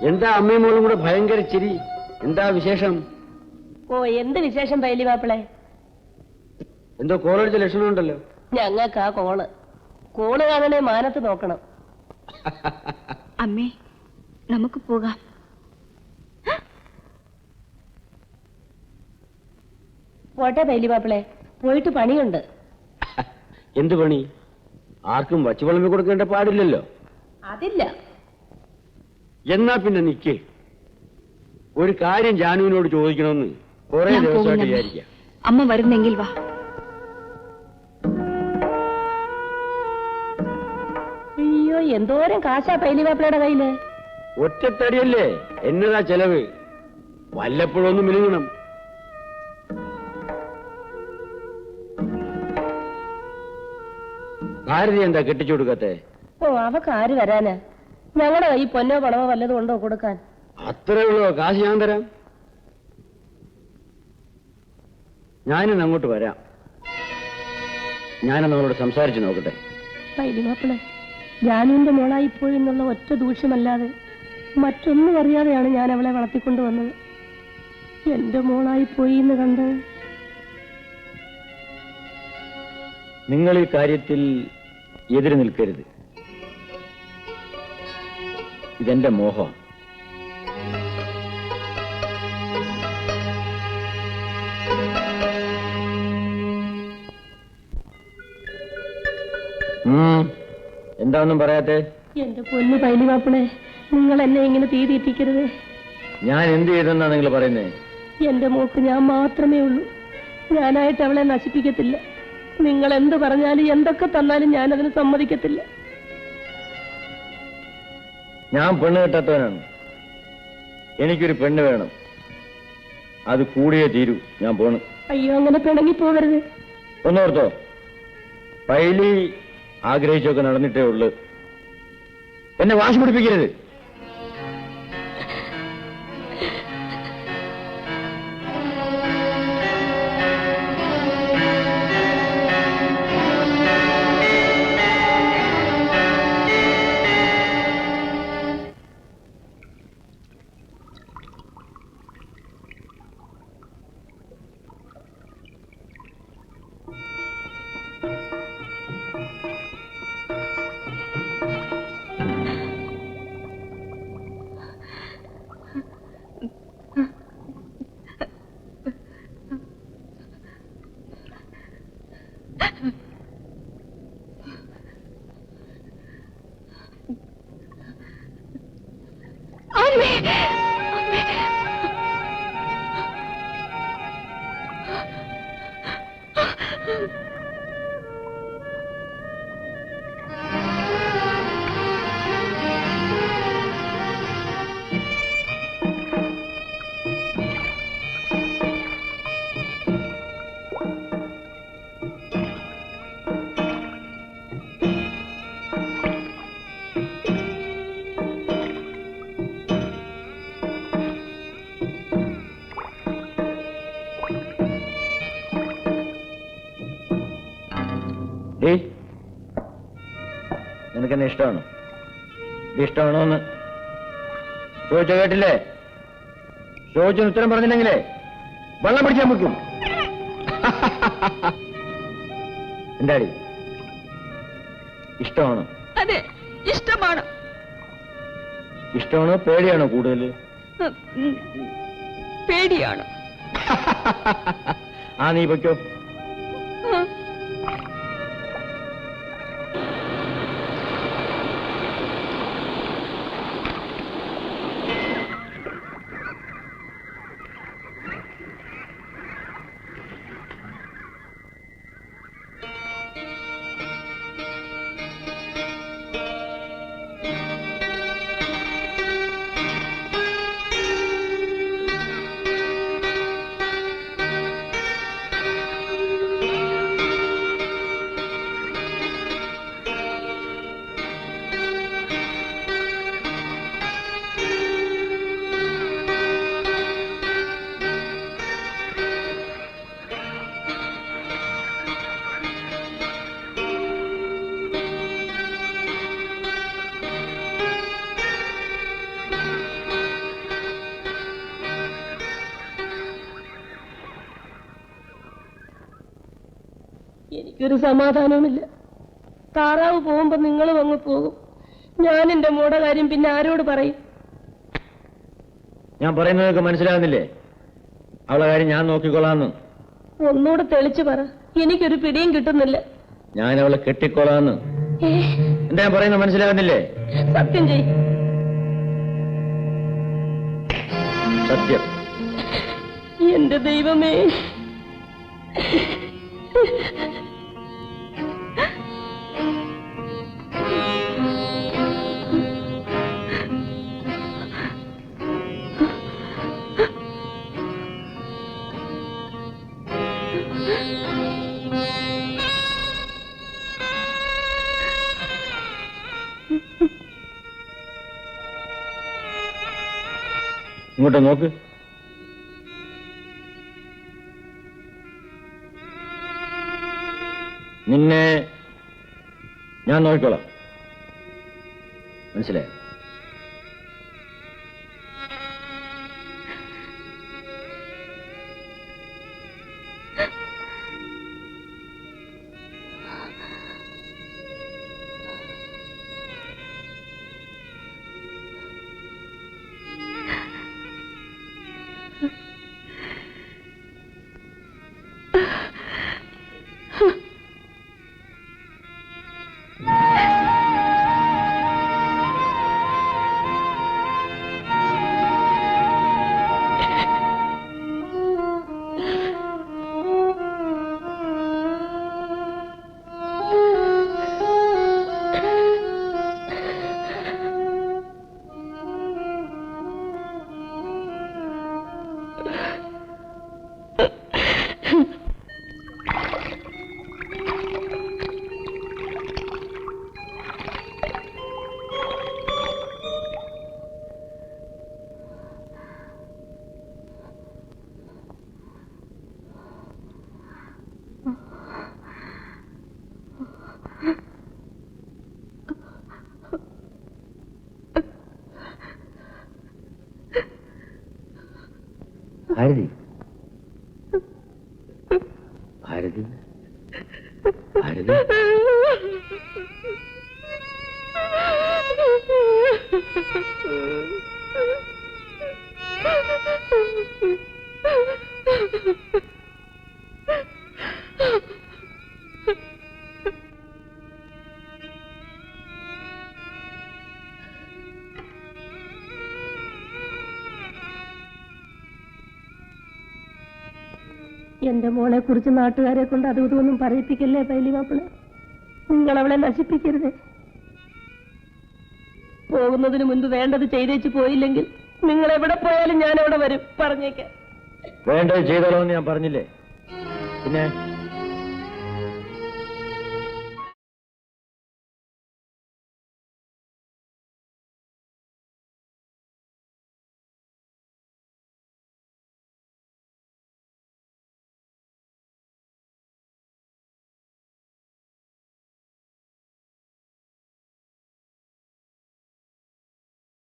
എന്താ അമ്മയും മോളും കൂടെ ഭയങ്കര ചിരി? എന്താ വിശേഷം? ഓ, എന്ത് വിശേഷം പൈലി മാപ്പിളെ? എന്തോ കോളടിച്ച ലക്ഷണമുണ്ടല്ലോ. ഞങ്ങൾക്കാ കോള് കാണണേ മാനത്ത് നോക്കണം. അമ്മേ, നമുക്ക് പോകാം. പോട്ടെ പൈലി മാപ്പിളെ, പോയിട്ട് പണിയുണ്ട്. എന്ത് പണി? ആർക്കും വച്ചു വിളമ്പി കൊടുക്കേണ്ട പാടില്ലല്ലോ. അതില്ല. എന്നാ പിന്നെ നിക്കേ, ഒരു കാര്യം ജാനുവിനോട് ചോദിക്കണമെന്ന് കുറെ ദിവസമായിട്ട് വിചാരിക്കാം. അമ്മ വരുന്നെങ്കിൽ വാ. അയ്യോ, എന്തോരം കാശാ പൈലി മാപ്പിളയുടെ കയ്യില്. ഒറ്റത്തടിയല്ലേ, എന്നതാ ചെലവ്? വല്ലപ്പോഴൊന്നും മിനുങ്ങണം. ഭാരതി എന്താ കെട്ടിച്ചു കൊടുക്കത്തെ? ഓ, അവക്ക് ആര് വരാനാ? ഞങ്ങളുടെ കൈ പൊന്നോ പണമോ വല്ലതും ഉണ്ടോ കൊടുക്കാൻ? അത്രേ ഉള്ളോ? കാശ് ഞാൻ തരാം. ഞാനിന്ന് അങ്ങോട്ട് വരാം. ഞാനെന്ന് അവളോട് സംസാരിച്ചു നോക്കട്ടെ. പൈലി മാപ്പിളെ, ജാനുവിന്റെ മോളായിപ്പോയി എന്നുള്ള ഒറ്റ ദൂഷ്യമല്ലാതെ മറ്റൊന്നും അറിയാതെയാണ് ഞാൻ അവളെ വളർത്തിക്കൊണ്ടുവന്നത്. എന്റെ മോളായിപ്പോയി എന്ന് കണ്ട് നിങ്ങൾ ഈ കാര്യത്തിൽ എതിര് നിൽക്കരുത്. ഇതെന്റെ മോഹം. എന്താണെന്നും പറയാത്തെ? എന്റെ പൊന്നു പൈലി മാപ്പിളെ, നിങ്ങൾ എന്നെ ഇങ്ങനെ തീ തീറ്റിക്കരുത്. ഞാൻ എന്ത് ചെയ്തെന്നാ നിങ്ങൾ പറയുന്നേ? എന്റെ മോക്ക് ഞാൻ മാത്രമേ ഉള്ളൂ. ഞാനായിട്ട് അവളെ നശിപ്പിക്കത്തില്ല. നിങ്ങൾ എന്ത് പറഞ്ഞാലും എന്തൊക്കെ തന്നാലും ഞാൻ അതിന് സമ്മതിക്കത്തില്ല. ഞാൻ പെണ്ണ് കെട്ടാത്തവനാണ്. എനിക്കൊരു പെണ്ണ് വേണം. അത് കൂടിയേ തീരൂ. ഞാൻ പോണു. അയ്യോ, അങ്ങനെ പിണങ്ങി പോകരുത്. ഒന്നോർത്തോ, പൈലി ആഗ്രഹിച്ചൊക്കെ നടന്നിട്ടേ ഉള്ളു. എന്നെ വാശി പിടിപ്പിക്കരുത്. നിനക്കെന്നെ ഇഷ്ടമാണോ? ഇഷ്ടമാണോ എന്ന് ചോദിച്ചോ? കേട്ടില്ലേ? ചോദിച്ചൊന്ന് ഉത്തരം പറഞ്ഞില്ലെങ്കിലേ വെള്ളം പിടിച്ചാൽ മുക്കും. എന്താടി, ഇഷ്ടമാണോ? അതെ, ഇഷ്ടമാണ്. ഇഷ്ടമാണോ പേടിയാണോ കൂടുതൽ? പേടിയാണ്. ആ, നീ പൊയ്ക്കോ. എനിക്കൊരു സമാധാനവുമില്ല. താറാവ് പോകുമ്പോ നിങ്ങളും അങ്ങ് പോകും. ഞാൻ എന്റെ മോടെ കാര്യം പിന്നെ ആരോട് പറയും? ഞാൻ പറയുന്നതൊക്കെ മനസ്സിലാകുന്നില്ലേ? അവളെ കാര്യം ഞാൻ നോക്കിക്കൊള്ളാന്ന്. ഒന്നുകൂടെ തെളിച്ചു പറ, എനിക്കൊരു പിടിയും കിട്ടുന്നില്ല. ഞാൻ അവളെ കെട്ടിക്കൊള്ളാന്ന്. എന്താ ഞാൻ പറയുന്നത് മനസ്സിലാകുന്നില്ലേ? സത്യം ചെയ്. സത്യം. എന്റെ ദൈവമേ, ഇങ്ങോട്ട് നോക്ക്. നിന്നെ ഞാൻ നോക്കിക്കോളാം. മനസ്സിലായോ? ഭാരതി, ഭാരതി, ഭാരതി. എന്റെ മോളെ കുറിച്ച് നാട്ടുകാരെ കൊണ്ട് അതും ഇതൊന്നും പറയിപ്പിക്കല്ലേ പൈലി മാപ്പിളെ. നിങ്ങൾ അവളെ നശിപ്പിക്കരുത്. പോകുന്നതിന് മുൻപ് വേണ്ടത് ചെയ്തേച്ച് പോയില്ലെങ്കിൽ നിങ്ങൾ എവിടെ പോയാലും ഞാൻ അവിടെ വരും. പറഞ്ഞേക്കാം. വേണ്ടത് ചെയ്തോളൂ എന്ന് ഞാൻ പറഞ്ഞില്ലേ? പിന്നെ